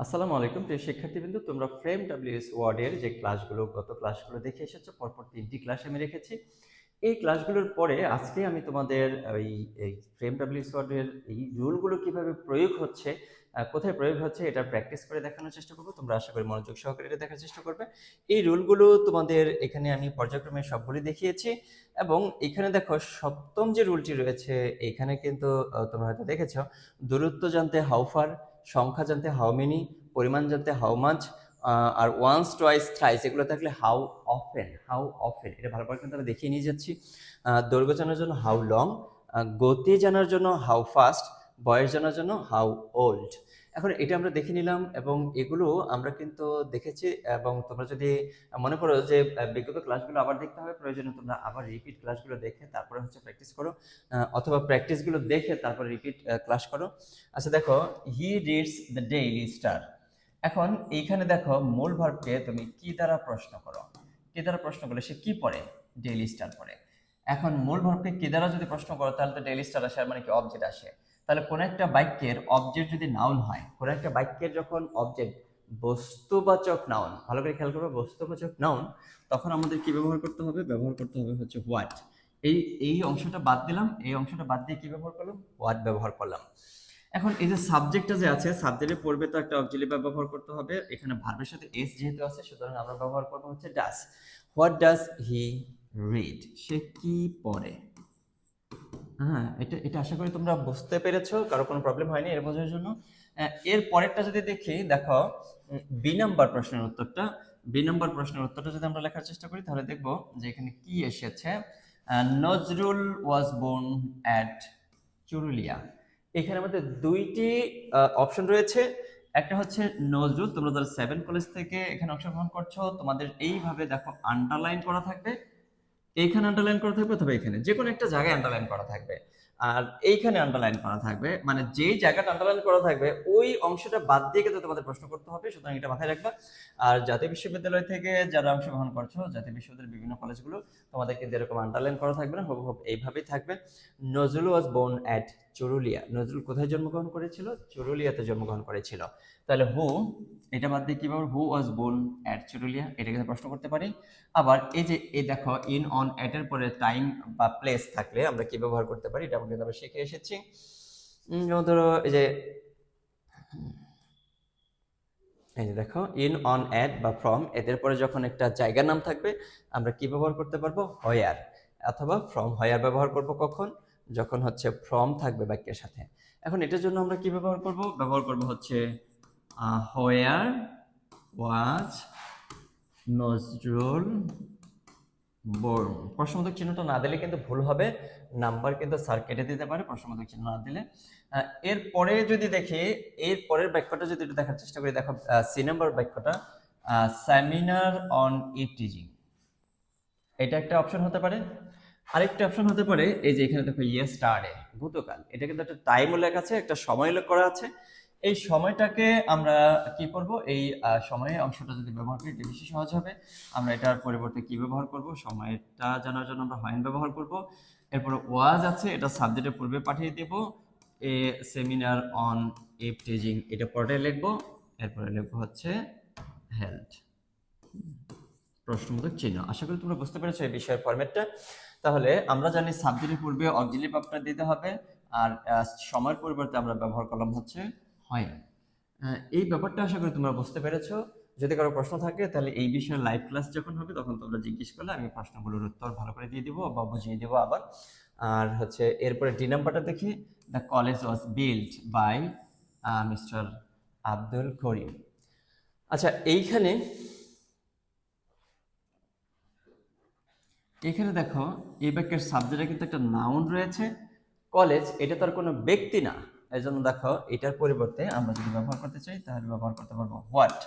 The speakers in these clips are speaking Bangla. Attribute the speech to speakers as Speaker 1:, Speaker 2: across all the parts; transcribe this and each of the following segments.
Speaker 1: আসসালামু আলাইকুম প্রিয় শিক্ষার্থীবৃন্দ, তোমরা ফ্রেম ডাব্লিউএস ওয়ার্ডের যে ক্লাসগুলো গত ক্লাসগুলো দেখে এসেছো, পরপর 3টি ক্লাস আমি রেখেছি। এই ক্লাসগুলোর পরে আজকে আমি তোমাদের এই ফ্রেম ডাব্লিউএস ওয়ার্ডের এই রুলগুলো কিভাবে প্রয়োগ হচ্ছে, কোথায় প্রয়োগ হচ্ছে এটা প্র্যাকটিস করে দেখানোর চেষ্টা করবো। তোমরা আশা করি মনোযোগ সহকারে এটা দেখার চেষ্টা করবে। এই রুলগুলো তোমাদের এখানে আমি পর্যায়ক্রমে সবগুলি দেখিয়েছি এবং এখানে দেখো সপ্তম যে রুলটি রয়েছে এখানে কিন্তু তোমরা হয়তো দেখেছো, দূরত্ব জানতে হাউ ফার, সংখ্যা জানতে হাউ মেনি, পরিমাণ জানতে হাউ মাচ, আর ওয়ান্স টোয়াইস থ্রাইস এগুলো থাকলে হাউ অফেন এটা ভালো করে কিন্তু আমি দেখিয়ে নিয়ে যাচ্ছি। দৈর্ঘ্য জানার জন্য হাউ লং, গতি জানার জন্য হাউ ফাস্ট, বয়স জানার জন্য হাউ ওল্ড। এখন এটা আমরা দেখে নিলাম এবং এগুলো আমরা কিন্তু দেখেছি। এবং তোমরা যদি মনে করো যে বিগত ক্লাসগুলো আবার দেখতে হবে, প্রয়োজনে তোমরা আবার রিপিট ক্লাসগুলো দেখে তারপরে হচ্ছে প্র্যাকটিস করো, অথবা প্র্যাকটিসগুলো দেখে তারপরে রিপিট ক্লাস করো। আচ্ছা দেখো, he reads the daily star. এখন এইখানে দেখো মূল ভার্বকে তুমি কি দ্বারা প্রশ্ন করো, কি দ্বারা প্রশ্ন করলে সে কি পড়ে, ডেইলি স্টার পড়ে। এখন মূল ভার্বকে কি দ্বারা যদি প্রশ্ন করো তাহলে তো ডেইলি স্টার আসে, আর মানে কি অবজেক্ট আসে। তাহলে কোন একটা বাক্যের অবজেক্ট যদি নাউন হয়, কোন একটা বাক্যের যখন অবজেক্ট বস্তুবাচক নাউন, ভালো করে খেয়াল করবে, বস্তুবাচক নাউন, তখন আমাদের কি ব্যবহার করতে হবে, ব্যবহার করতে হবে হচ্ছে হোয়াট। এই এই অংশটা বাদ দিলাম, এই অংশটা বাদ দিয়ে কি ব্যবহার করলাম, হোয়াট ব্যবহার করলাম। এখন এই যে সাবজেক্টটা যে আছে, সাবজেক্টের পূর্বে তো একটা অক্সিলারি ভার্ব ব্যবহার করতে হবে। এখানে ভার্বের সাথে এস যেহেতু আছে, সুতরাং আমরা ব্যবহার করব হচ্ছে does. What does he read, সে কি পড়ে। হ্যাঁ, এটা এটা আশা করি তোমরা বুঝতে পেরেছো, কারো কোনো প্রবলেম হয়নি এর বোঝার জন্য। এর পরেরটা যদি দেখি, দেখো বি নাম্বার প্রশ্নের উত্তরটা, বি নাম্বার প্রশ্নের উত্তরটা যদি আমরা লেখার চেষ্টা করি তাহলে দেখব যে এখানে কি এসেছে। Nazrul was born at Churulia. এখানে আমাদের দুইটি অপশন রয়েছে। একটা হচ্ছে নজরুল, তোমরা যারা 7 কলেজ থেকে এখানে অংশগ্রহণ করছো তোমাদের এইভাবে দেখো আন্ডারলাইন করা থাকবে, এইখানে আন্ডারলাইন করা থাকবে অথবা এখানে যে কোনো একটা জায়গায় আন্ডারলাইন করা থাকবে। আর এইখানে আন্ডারলাইন করা থাকবে, মানে যেই জায়গাটা আন্ডারলাইন করা থাকবে ওই অংশটা বাদ দিয়ে কিন্তু তোমাদের প্রশ্ন করতে হবে, সুতরাং এটা মাথায় রাখবা। আর জাতীয় বিশ্ববিদ্যালয় থেকে যারা অংশগ্রহণ করছো, জাতীয় বিশ্ববিদ্যালয়ের বিভিন্ন কলেজগুলো, তোমাদের কিন্তু এরকম আন্ডারলাইন করা থাকবে না, হুবহু এইভাবেই থাকবে। Nazrul was born at Churulia, Nazrul কোথায় জন্মগ্রহণ করেছিল, চুরুলিয়াতে জন্মগ্রহণ করেছিল। তাহলে হু, এটা বাদ দিয়ে কিভাবে হু ওয়াজ বোর্ন অ্যাট চুরুলিয়া, এটা কিন্তু প্রশ্ন করতে পারি। আবার এই যে এই দেখো ইন অন এট এর পরে টাইম বা প্লেস থাকলে আমরা কি ব্যবহার করতে পারি, এটা কিন্তু আমরা শিখে এসেছি। যেমন ধরো এই যে দেখো ইন অন এট বা ফ্রম, এদের পরে যখন একটা জায়গার নাম থাকবে আমরা কি ব্যবহার করতে পারবো, হোয়ার, অথবা ফ্রম হোয়ার ব্যবহার করব কখন, যখন হচ্ছে ফ্রম থাকবে বাক্যের সাথে। এখন এটার জন্য আমরা কি ব্যবহার করব, ব্যবহার করব হচ্ছে হোয়ার ওয়াজ নজরুল বোর্ন। প্রশ্নবোধক চিহ্নটা না দিলে কিন্তু ভুল হবে, নাম্বার কিন্তু স্যার কেটে দিতে পারে প্রশ্নবোধক চিহ্ন না দিলে। এরপরে যদি দেখি, এর পরের বাক্যটা যদি একটু দেখার চেষ্টা করি, দেখো সি নাম্বার বাক্যটা সেমিনার অন ই টিচিং, এটা একটা অপশন হতে পারে। আরেকটা অপশন হতে পারে এই যে এখানে দেখো ইয়েস্টারডে, ভূতকাল, এটা কিন্তু একটা টাইম উল্লেখ আছে, একটা সময় উল্লেখ করা আছে। এই সময়টাকে আমরা কি করব, এই সময়ে অংশটা যদি ব্যবহার করি এটা বেশি সহজ হবে। আমরা এটার পরিবর্তে কি ব্যবহার করব, সময়টা জানার জন্য আমরা হোয়েন ব্যবহার করব। এরপরে ওয়াজ আছে, এটা সাবজেক্টের পূর্বে পাঠিয়ে দেব। এ সেমিনার অন ইভ টিচিং, এটা পরে লিখবো। এরপরে লিখবো হচ্ছে হেলথ, প্রশ্নবোধক চিহ্ন। আশা করি তোমরা বুঝতে পেরেছো এই বিষয়ের ফরম্যাটটা। তাহলে আমরা জানি সাবজেক্টের পূর্বে অক্সিলারি ভার্বটা দিতে হবে, আর সময়ের পরিবর্তে আমরা ব্যবহার করলাম হচ্ছে হয়। এই ব্যাপারটা আশা করি তোমরা বুঝতে পেরেছো। যদি কারো প্রশ্ন থাকে তাহলে এই বিষয়ে লাইভ ক্লাস যখন হবে তখন তোমরা জিজ্ঞেস করলে আমি প্রশ্নগুলোর উত্তর ভালো করে দিয়ে দিব বা বুঝিয়ে দেবো আবার। আর হচ্ছে এরপরে ডি নাম্বারটা দেখি, the college was build by mister Abdul Karim. আচ্ছা এইখানে এখানে দেখো এই বাক্যের সাবজেক্টে কিন্তু একটা নাউন রয়েছে, কলেজ, এটা তো আর কোনো ব্যক্তি না। এই জন্য দেখো এটার পরিবর্তে আমরা যদি ব্যবহার করতে চাই তাহলে ব্যবহার করতে পারবো what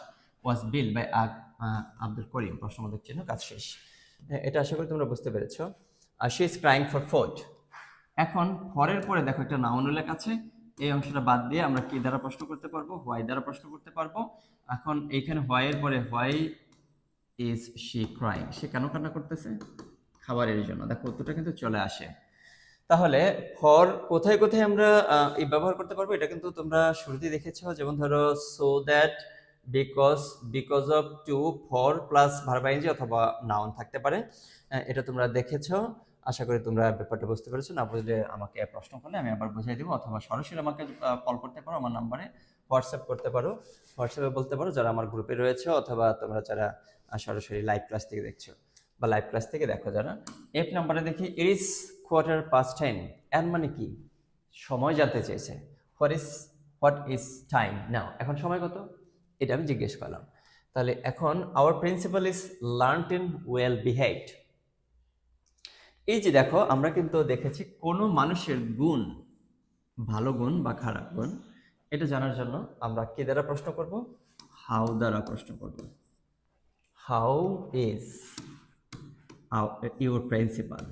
Speaker 1: was build by Abdul Karim, প্রশ্নবোধক চিহ্ন, কাজ শেষ। এটা আশা করি তোমরা বুঝতে পেরেছো। আর she is crying for food. এখন ফরের পরে দেখো একটা নাউন উল্লেখ আছে, এই অংশটা বাদ দিয়ে আমরা কি দ্বারা প্রশ্ন করতে পারবো, হোয়াই দ্বারা প্রশ্ন করতে পারবো। এখন এইখানে হোয়াই এর পরে হোয়াই ইজ শি ক্রাইং, সে কেন কান্না করতেছে, খাবারের জন্য। দেখো উত্তরটা কিন্তু চলে আসে। তাহলে ফর কোথায় কোথায় আমরা এই ব্যবহার করতে পারবো এটা কিন্তু তোমরা শুরুতেই দেখেছো, যেমন ধরো so that, because, because of, to, for plus verb ING অথবা নাউন থাকতে পারে। এটা তোমরা দেখেছো, আশা করি তোমরা ব্যাপারটা বুঝতে পেরেছো। না বুঝলে আমাকে প্রশ্ন করলে আমি আবার বুঝিয়ে দিব, অথবা সরাসরি আমাকে কল করতে পারো, আমার নাম্বারে হোয়াটসঅ্যাপ করতে পারো, হোয়াটসঅ্যাপে বলতে পারো যারা আমার গ্রুপে রয়েছে, অথবা তোমরা যারা সরাসরি লাইভ ক্লাস থেকে দেখছো বা লাইভ ক্লাস থেকে দেখো যারা। এফ নাম্বারে দেখি ইট ইজ 10:15, এর মানে কি? সময় জানতে চেয়েছে। হোয়াট ইজ টাইম নাও, এখন সময় কত এটা আমি জিজ্ঞেস করলাম। তাহলে এখন hour principal is learned in well behaved. এই যে দেখো আমরা কিন্তু দেখেছি কোনো মানুষের গুণ, ভালো গুণ বা খারাপ গুণ, এটা জানার জন্য আমরা কি দ্বারা প্রশ্ন করব? হাউ দ্বারা প্রশ্ন করব। How is your principal.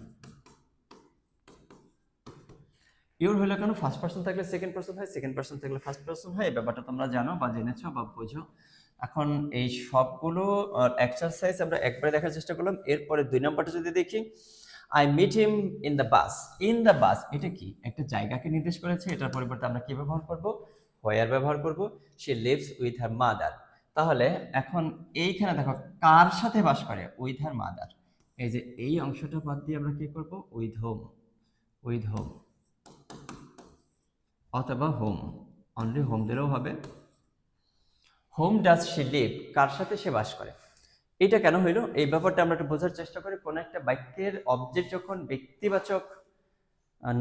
Speaker 1: Your হলো কেন? ফার্স্ট পার্সন থাকলে সেকেন্ড পার্সন হয়, সেকেন্ড পার্সন থাকলে ফার্স্ট পার্সন হয়। এই ব্যাপারটা তোমরা জানো বা জেনেছো বা বোঝো। এখন এই সবগুলো এক্সারসাইজ আমরা একবারে দেখার চেষ্টা করলাম। এরপরে 2 নাম্বারটা যদি দেখি, I meet him in the bus. In the bus এটা কি? একটা জায়গাকে নির্দেশ করেছে, এটার পরিবর্তে আমরা কি ব্যবহার করব? হোয়ার ব্যবহার করব। She lives with her mother. তাহলে এখন এইখানে দেখো কার সাথে বাস করে? With her mother. এই যে এই অংশটা বাদ দিয়ে আমরা কি করব? উইথ হোম, উইথ হোম অথবা হোম, অনলি হোম দিলেও হবে। হোম ডাজ শি লিভ, কার সাথে সে বাস করে। এটা কেন হইলো? এই ব্যাপারটা আমরা একটু বোঝার চেষ্টা করি। কোন একটা বাক্যের অবজেক্ট যখন ব্যক্তিবাচক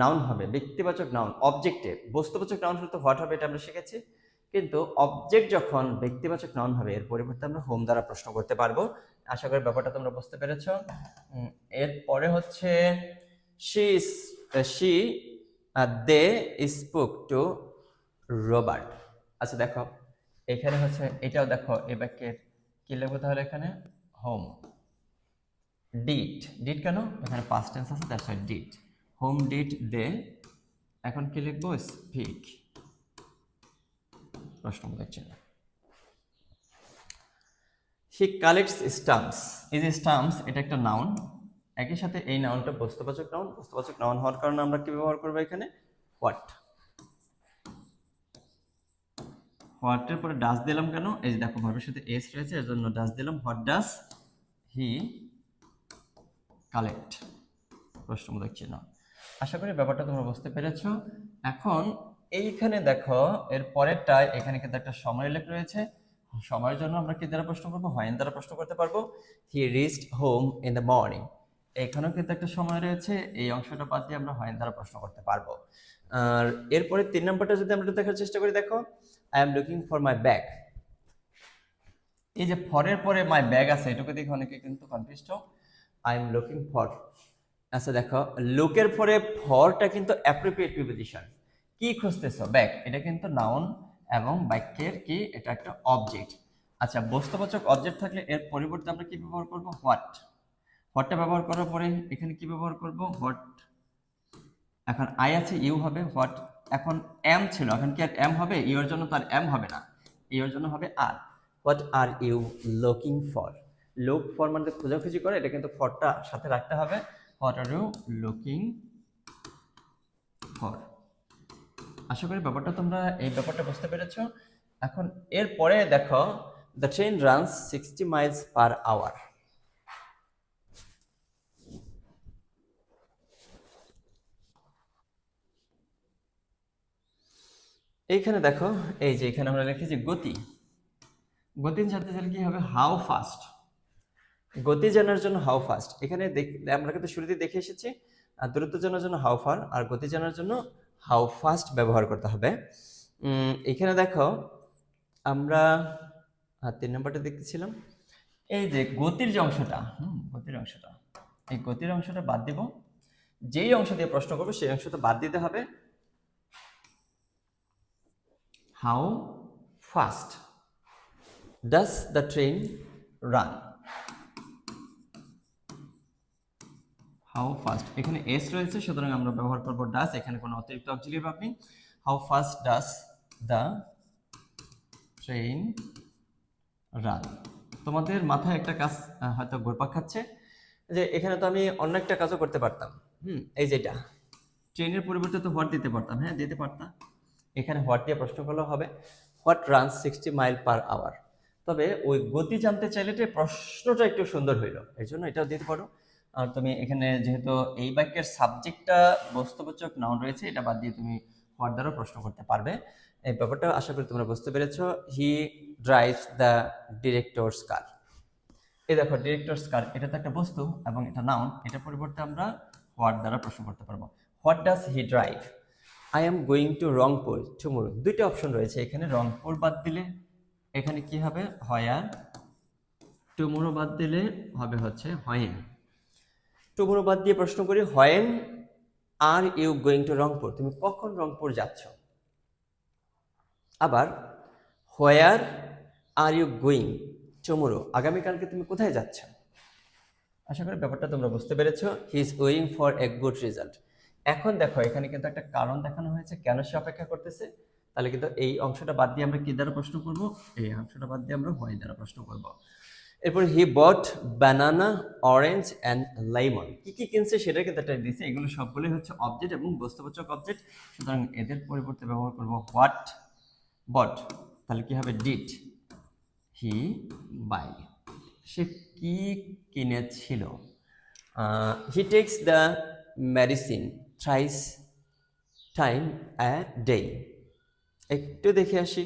Speaker 1: নাউন হবে, ব্যক্তিবাচক নাউন অবজেক্টে, বস্তুবাচক নাউন হলে তো হোয়াট হবে এটা আমরা শিখেছি, কিন্তু অবজেক্ট যখন ব্যক্তিবাচক নাউন হবে এর পরিবর্তে আমরা হোম দ্বারা প্রশ্ন করতে পারবো। আশা করি ব্যাপারটা তোমরা বুঝতে পেরেছো। এরপরে হচ্ছে she they spoke to Robert. আচ্ছা দেখো এখানে হচ্ছে এটাও দেখো এই বাক্যের কি লিখবো তাহলে? এখানে হোম ডিড। ডিড কেন? এখানে পাস্ট টেন্স আছে, that's why did. Home did they. এখন কি লিখবো? স্পিক। প্রশ্নবোধক চিহ্ন। He collects stamps. এই যে স্টাম্পস এটা একটা নাউন, একই সাথে এই নাউনটা বস্তুবাচক নাউন। বস্তুবাচক নাউন হওয়ার কারণে আমরা কি ব্যবহার করবো এখানে? হোয়াট। হোয়াটের পরে ডাস দিলাম কেন? এই যে দেখো ভার্বের সাথে এস রয়েছে, এর জন্য ডাস দিলাম। What does he collect? প্রশ্নবোধক চিহ্ন। আশা করি ব্যাপারটা তোমরা বুঝতে পেরেছো। এখন এইখানে দেখো এর পরেরটায় এখানে কিন্তু একটা সময় উল্লেখ রয়েছে। সময়ের জন্য আমরা কি দ্বারা প্রশ্ন করবো? হোয়েন দ্বারা প্রশ্ন করতে পারবো। He reached home in the morning. এখানেও কিন্তু একটা সময় রয়েছে, এই অংশটা বাদ দিয়ে আমরা হোয়েন দ্বারা প্রশ্ন করতে পারবো। আর এরপরে 3 নম্বরটা যদি আমরা দেখার চেষ্টা করি, দেখো I am looking for my bag. এই যে ফরের পরে মাই ব্যাগ আছে, এটুকু দেখে অনেকে কিন্তু কনফিউজড হও। I am looking for. আচ্ছা দেখো লুকের পরে ফরটা কিন্তু অ্যাপ্রোপ্রিয়েট প্রিপোজিশন। কি খুঁজতেছো? ব্যাগ। এটা কিন্তু নাউন এবং বাক্যের কি এটা একটা অবজেক্ট। আচ্ছা বস্তুবাচক অবজেক্ট থাকলে এর পরিবর্তে আমরা কি ব্যবহার করব? হোয়াট। হোয়াটটা ব্যবহার করার পরে এখানে কি ব্যবহার করব? হোয়াট। এখন আই আছে, ইউ হবে। হোয়াট এখন এম ছিল, এখন কি আর এম হবে? ইউর জন্য তো আর এম হবে না, ইউর জন্য হবে are. What are you looking for. Look for মানে খোঁজাখুঁজি করে, এটা কিন্তু ফরটা সাথে রাখতে হবে। What are you looking for. আশা করি ব্যাপারটা তোমরা এই ব্যাপারটা বুঝতে পেরেছো। এখন এরপরে দেখো the train runs 60 miles per hour. এইখানে দেখো এই যে এখানে আমরা লিখেছি গতি। গতি জানতে চাইলে কি হবে? How fast. গতি জানার জন্য হাউ ফাস্ট। এখানে আমরা কিন্তু শুরুতে দেখে এসেছি দূরত্ব জানার জন্য হাউ ফার, আর গতি জানার জন্য হাউ ফাস্ট ব্যবহার করতে হবে। এখানে দেখো আমরা 3 নম্বরটা দেখতেছিলাম, এই যে গতির যে অংশটা, গতির অংশটা, এই গতির অংশটা বাদ দিব। যেই অংশ দিয়ে প্রশ্ন করবো সেই অংশটা বাদ দিতে হবে। How fast does the train run. How fast এখানে এস রয়েছে, সুতরাং আমরা ব্যবহার করব ডাস। এখানে কোনো অতিরিক্ত অক্সিলিয়ারি ভার্ব নেই। How fast does the train run. তোমাদের মাথায় একটা কাজ হয়তো ঘুরপাক খাচ্ছে যে এখানে তো আমি অন্য একটা কাজও করতে পারতাম। এই যেটা ট্রেনের পরিবর্তে তো হোয়াট দিতে পারতাম, হ্যাঁ দিতে পারতাম। এখানে হোয়াট দিয়ে প্রশ্ন করলে হবে what runs 60 mile per hour. তবে ওই গতি জানতে চাইলে প্রশ্নটা একটু সুন্দর হইল, এর জন্য এটাও দিতে পারো। আর তুমি এখানে যেহেতু এই বাক্যের সাবজেক্টটা বস্তুবাচক নাউন রয়েছে, এটা বাদ দিয়ে তুমি হোয়াট দ্বারা প্রশ্ন করতে পারবে। এই ব্যাপারটা আশা করি তোমরা বুঝতে পেরেছো। হি ড্রাইভস দ্য ডিরেক্টরস কার। এই দেখো ডিরেক্টরস কার, এটা তো একটা বস্তু এবং এটা নাউন, এটা পরিবর্তে আমরা হোয়াট দ্বারা প্রশ্ন করতে পারবো। What does he drive? I am going to Rangpur tomorrow. দুইটা অপশন রয়েছে এখানে, রংপুর বাদ দিলে এখানে কি হবে হোয়ার, টুমরো বাদ দিলে হবে হচ্ছে হোয়েন। টুমরো বাদ দিয়ে প্রশ্ন করি when are you going to Rangpur, তুমি কখন রংপুর যাচ্ছ? আবার where are you going tomorrow, আগামীকালকে তুমি কোথায় যাচ্ছ? আশা করি ব্যাপারটা তোমরা বুঝতে পেরেছো। He is waiting for a good result. এখন দেখো এখানে কিন্তু একটা কারণ দেখানো হয়েছে কেন সে অপেক্ষা করতেছে। তাহলে কিন্তু এই অংশটা বাদ দিয়ে আমরা কি দ্বারা প্রশ্ন করব? এই অংশটা বাদ দিয়ে আমরা হোয়াই দ্বারা প্রশ্ন করব। এরপর হি বট বানানা, অরেঞ্জ অ্যান্ড লেমন। কি কি কিনছে সেটা কিন্তু একটা দিয়েছে, এগুলো সবগুলোই হচ্ছে অবজেক্ট এবং বস্তুবাচক অবজেক্ট, সুতরাং এদের পরিবর্তে ব্যবহার করব হোয়াট, বট। তাহলে কি হবে ডিড হি বাই, সে কি কিনেছিল? He takes the medicine thrice time a day. একটু দেখে আসি।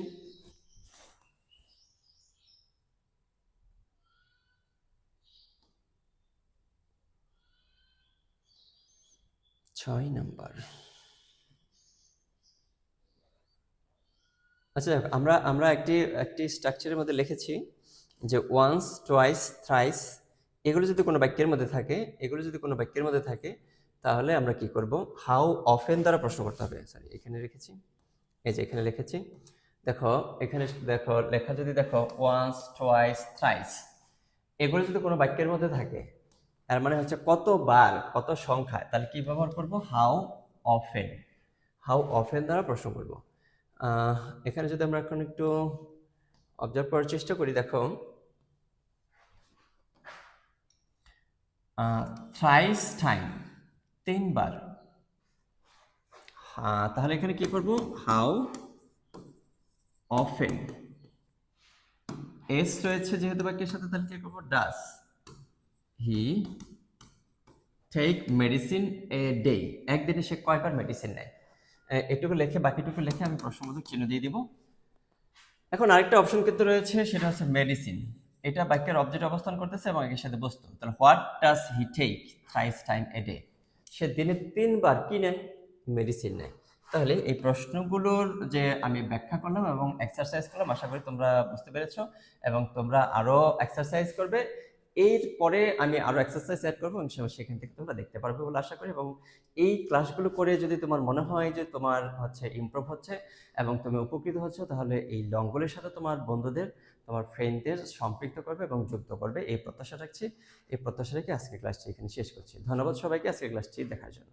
Speaker 1: ছয় নাম্বার। আচ্ছা আমরা আমরা একটি স্ট্রাকচারের মধ্যে লিখেছি যে ওয়ান্স, টোয়াইস, থ্রাইস, এগুলো যদি কোনো বাক্যের মধ্যে থাকে, তাহলে আমরা কি করব? হাউ অফেন দ্বারা প্রশ্ন করতে হবে। সরি এখানে রেখেছি, এই যে এখানে লিখেছি, দেখো এখানে দেখো লেখা যদি দেখো ওয়ান্স, টোয়াইস, থ্রাইস, এগুলো যদি কোনো বাক্যের মধ্যে থাকে, এর মানে হচ্ছে কতবার, কত সংখ্যায়, তাহলে কি ব্যবহার করব? How often. হাউ অফেন দ্বারা প্রশ্ন করব। এখানে যদি আমরা এখন একটু অবজার্ভ করার চেষ্টা করি, দেখো থ্রাইস টাইম, 3 বার। হ্যাঁ তাহলে এখানে কি করব? হাউ অফেন, এস রয়েছে যেহেতু বাক্যের সাথে, তাহলে কি করব? Does he take medicine a day, একদিনে সে কয়বার মেডিসিন নেয়? এটুকু লিখে বাকিটুকু লিখে আমি প্রশ্নবোধক চিহ্ন দিয়ে দিব। এখন আরেকটা অপশন কিন্তু রয়েছে, সেটা হচ্ছে মেডিসিন। এটা বাক্যের অবজেক্ট অবস্থান করতেছে এবং এর সাথে বস্তু। তাহলে what does he take thrice time a day? সে দিনে 3 বার কি নেয়? মেডিসিন নেয়। তাহলে এই প্রশ্নগুলোর যে আমি ব্যাখ্যা করলাম এবং এক্সারসাইজ করলাম, আশা করি তোমরা বুঝতে পেরেছো এবং তোমরা আরো এক্সারসাইজ করবে। এরপরে আমি আরো এক্সারসাইজ অ্যাড করবো, সেখান থেকে তোমরা দেখতে পারবে বলে আশা করি। এবং এই ক্লাসগুলো করে যদি তোমার মনে হয় যে তোমার হচ্ছে ইমপ্রুভ হচ্ছে এবং তুমি উপকৃত হচ্ছ, তাহলে এই লংগুলির সাথে তোমার বন্ধুদের, তোমার ফ্রেন্ডদের সম্পৃক্ত করবে এবং যুক্ত করবে, এই প্রত্যাশা রাখছি। এই প্রত্যাশা রেখে আজকের ক্লাসটি এখানে শেষ করছি। ধন্যবাদ সবাইকে আজকের ক্লাসটি দেখার জন্য।